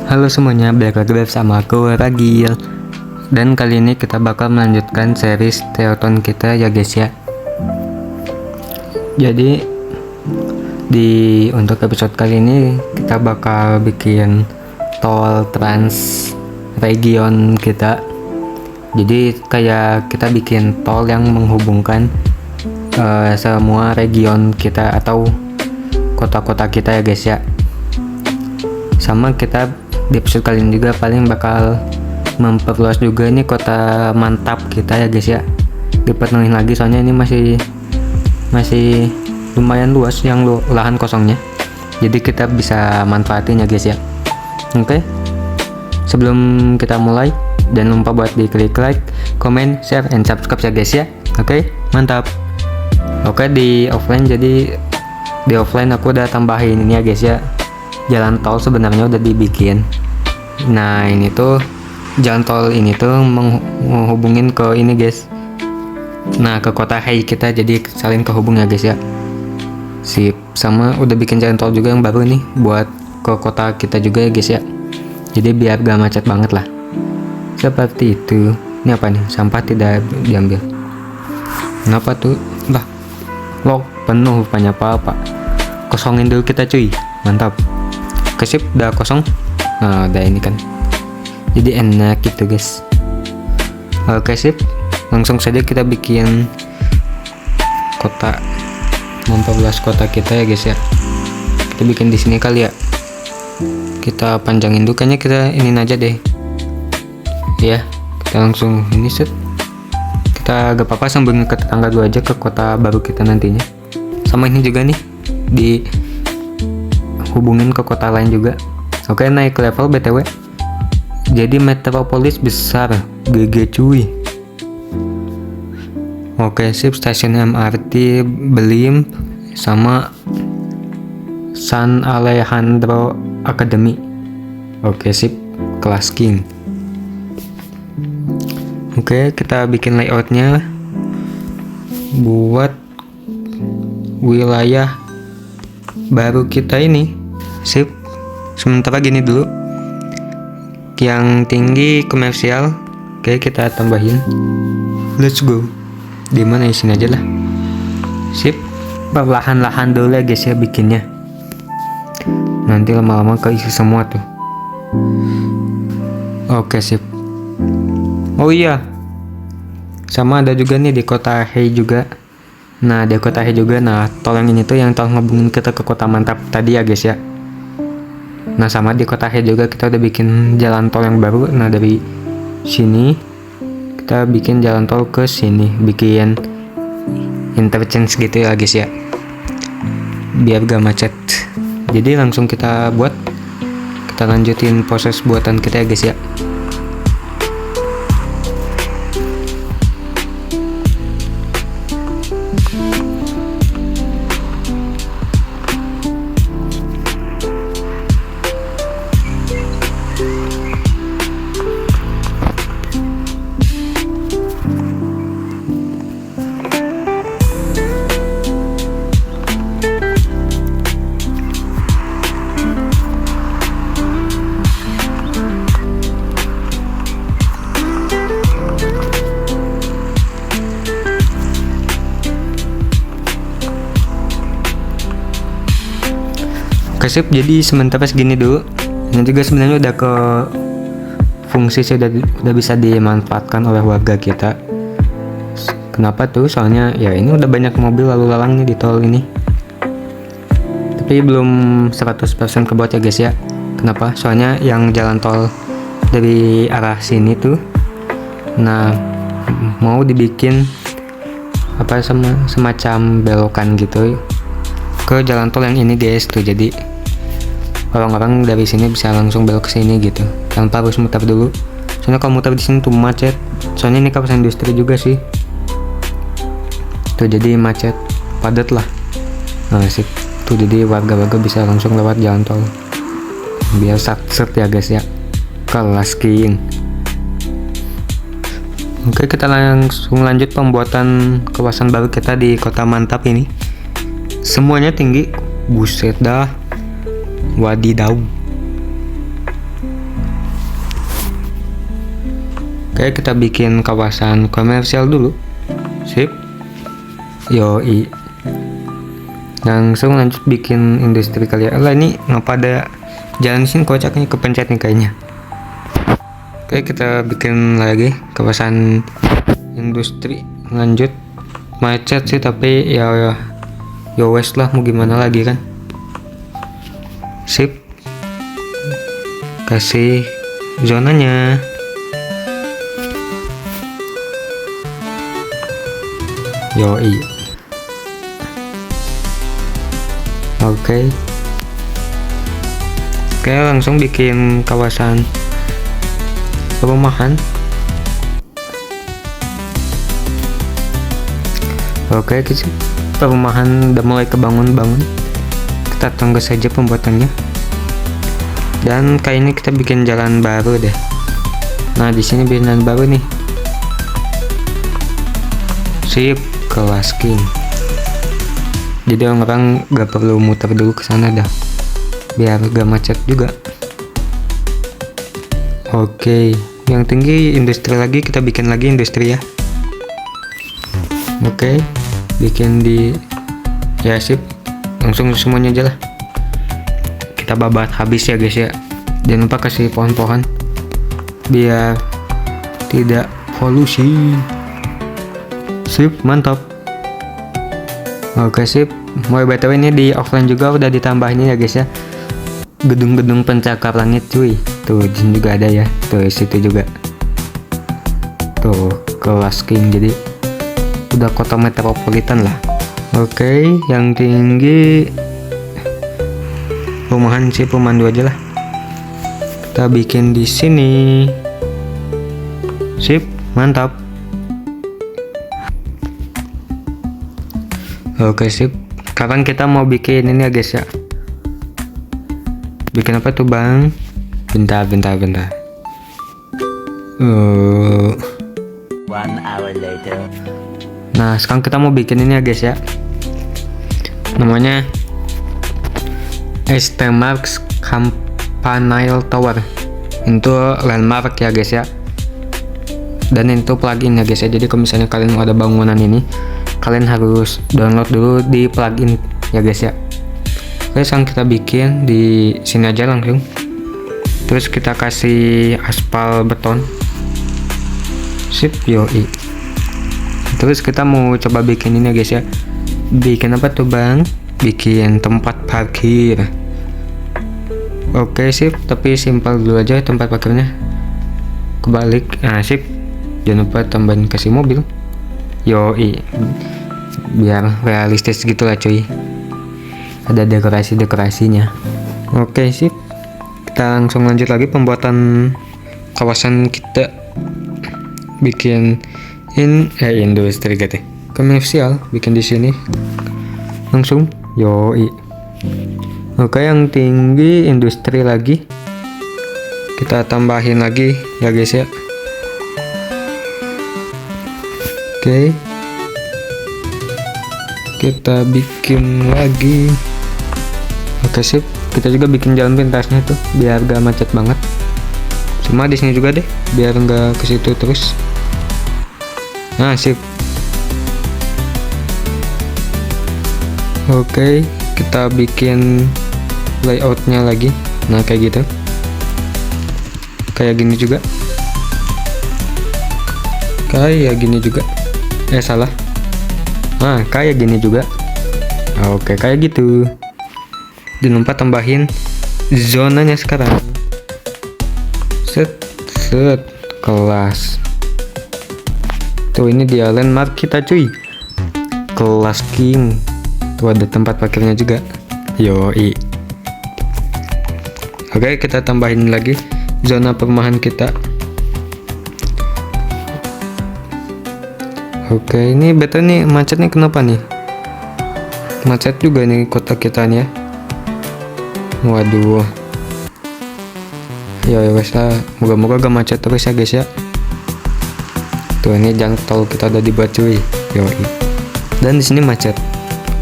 Halo semuanya, balik lagi bersama aku Ragil. Dan kali ini kita bakal melanjutkan series Teoton kita ya guys ya. Jadi untuk episode kali ini kita bakal bikin tol trans region kita. Jadi kayak kita bikin tol yang menghubungkan semua region kita atau kota-kota kita ya guys ya. Sama kita di episode kali ini juga paling bakal memperluas juga ini kota mantap kita ya guys ya, dipenuhin lagi soalnya ini masih lumayan luas yang lahan kosongnya, jadi kita bisa manfaatin ya guys ya. Oke, sebelum kita mulai jangan lupa buat diklik like, comment, share, and subscribe ya guys ya. Oke, mantap. Oke, di offline aku udah tambahin ini ya guys ya, jalan tol sebenarnya udah dibikin. Nah ini tuh jalan tol ini tuh menghubungin ke ini guys, nah ke kota Hei kita, jadi saling kehubung ya guys ya. Sip, sama udah bikin jalan tol juga yang baru nih buat ke kota kita juga ya guys ya, jadi biar gak macet banget lah, seperti itu. Ini apa nih, sampah tidak diambil, kenapa tuh lah, loh penuh rupanya. Apa kosongin dulu kita cuy, mantap. Kesip udah kosong. Nah udah ini kan, jadi enak gitu guys. Oke sip, langsung saja kita bikin kota, memperluas kota kita ya guys ya. Kita bikin di sini kali ya, kita panjangin dulu, kayaknya kita iniin aja deh ya. Kita langsung ini set, kita gak apa-apa sambungin ke tetangga dulu aja, ke kota baru kita nantinya. Sama ini juga nih di hubungin ke kota lain juga. Oke, naik level BTW, jadi metropolis besar, GG cuy. Oke sip, stasiun MRT Belim sama San Alejandro Academy. Oke sip, kelas king. Oke, kita bikin layoutnya buat wilayah baru kita ini. Sip, sementara gini dulu, yang tinggi komersial. Oke, kita tambahin, let's go. Dimana, sini aja lah. Sip, perlahan-lahan dulu ya guys ya bikinnya, nanti lama-lama keisi semua tuh. Oke sip. Oh iya, sama ada juga nih di kota Hei juga. Nah di kota Hei juga, nah tol yang ini tuh yang tol ngehubungin kita ke kota mantap tadi ya guys ya. Nah sama di kota Hei juga kita udah bikin jalan tol yang baru. Nah dari sini kita bikin jalan tol ke sini, bikin interchange gitu ya guys ya, biar gak macet. Jadi langsung kita lanjutin proses buatan kita ya guys ya. Oke sip, jadi sementara segini dulu. Ini juga sebenarnya udah ke fungsi sih, udah bisa dimanfaatkan oleh warga kita. Kenapa tuh? Soalnya ya ini udah banyak mobil lalu lalang nih di tol ini, tapi belum 100% kebot ya guys ya. Kenapa? Soalnya yang jalan tol dari arah sini tuh, nah mau dibikin apa semacam belokan gitu ke jalan tol yang ini guys tuh, jadi orang-orang dari sini bisa langsung belok ke sini gitu tanpa harus muter dulu. Soalnya kalau muter di sini tuh macet, soalnya ini kawasan industri juga sih tuh, jadi macet padat lah. Nah sip tuh, jadi warga-warga bisa langsung lewat jalan tol biar set ya guys ya, kelas king. Oke, kita langsung lanjut pembuatan kawasan baru kita di kota mantap ini. Semuanya tinggi, buset dah, wadidaw. Oke, kita bikin kawasan komersial dulu. Sip. Yoi. Langsung lanjut bikin industri kali ya. Lah, ini ngapa ada jalan sini kocaknya kepencet nih kayaknya. Oke, kita bikin lagi kawasan industri. Lanjut. Macet sih, tapi ya wes lah, mau gimana lagi kan. Sip. Kasih zonanya. Yoi. Oke, langsung bikin kawasan perumahan. Oke, perumahan udah mulai kebangun-bangun. Kita tunggu saja pembuatannya. Dan kayak ini kita bikin jalan baru deh. Nah, di sini bikin jalan baru nih. Sip, kelas king. Jadi orang gak perlu muter dulu ke sana dah, biar gak macet juga. Oke, yang tinggi industri lagi, kita bikin lagi industri ya. Oke, bikin di ya sip, langsung semuanya aja lah. Kita babat habis ya guys ya. Jangan lupa kasih pohon-pohon biar tidak polusi. Sip, mantap. Oke sip, mulai BTW ini di offline juga udah ditambahin ya guys ya, gedung-gedung pencakar langit cuy. Tuh, di sini juga ada ya, tuh situ juga. Tuh, kelas king, jadi udah kota metropolitan lah. Oke, yang tinggi perumahan sih, perumahan 2 aja lah. Kita bikin di sini. Sip, mantap. Oke sip, kapan kita mau bikin ini ya guys ya. Bikin apa tuh bang? Bentar. 1 hour later. Nah, sekarang kita mau bikin ini ya guys ya. Namanya ST Marks Campanile Tower. Itu landmark ya guys ya. Dan itu plugin ya guys ya. Jadi kalau misalnya kalian mau ada bangunan ini, kalian harus download dulu di plugin ya guys ya. Oke, sekarang kita bikin di sini aja langsung. Terus kita kasih aspal beton. Sip, yoi. Terus kita mau coba bikin ini ya guys ya. Bikin apa tuh bang? Bikin tempat parkir. Oke sip, tapi simpel dulu aja tempat parkirnya. Kebalik. Nah sip. Jangan lupa tambahin kasih mobil. Yoi, biar realistis gitu lah cuy, ada dekorasinya. Oke sip, kita langsung lanjut lagi pembuatan kawasan kita. Bikin industri gitu, komersial, bikin di sini langsung. Yoi. Oke, yang tinggi industri lagi, kita tambahin lagi ya guys ya. Oke, kita bikin lagi. Oke sip, kita juga bikin jalan pintasnya tuh biar gak macet banget. Cuma di sini juga deh, biar nggak ke situ terus. Nah sip. Oke, kita bikin layoutnya lagi. Nah kayak gitu, kayak gini juga, kayak gini juga. Salah. Nah, kayak gini juga. Oke, kayak gitu. Jangan lupa tambahin zonanya sekarang. Set, kelas. Tuh, ini dia landmark kita cuy. Kelas king. Tuh ada tempat parkirnya juga. Yoi. Oke, kita tambahin lagi zona perumahan kita. Oke, ini betul nih macet nih, kenapa nih? Macet juga nih kota kita nih ya. Waduh. Ya wes lah, moga-moga gak macet terus ya guys ya. Tuh, ini jalan tol kita udah dibuat cuy. Yoi. Dan di sini macet.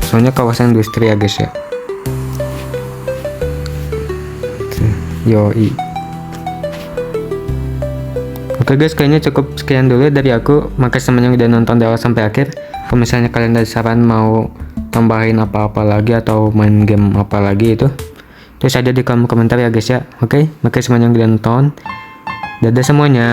Soalnya kawasan industri ya guys ya. Tuh, yoi. Oke guys, kayaknya cukup sekian dulu dari aku. Makasih semuanya udah nonton dari awal sampai akhir. Kalau misalnya kalian ada saran mau tambahin apa-apa lagi atau main game apa lagi itu, terus aja di kolom komentar ya guys ya. Oke, makasih semuanya udah nonton. Dadah semuanya.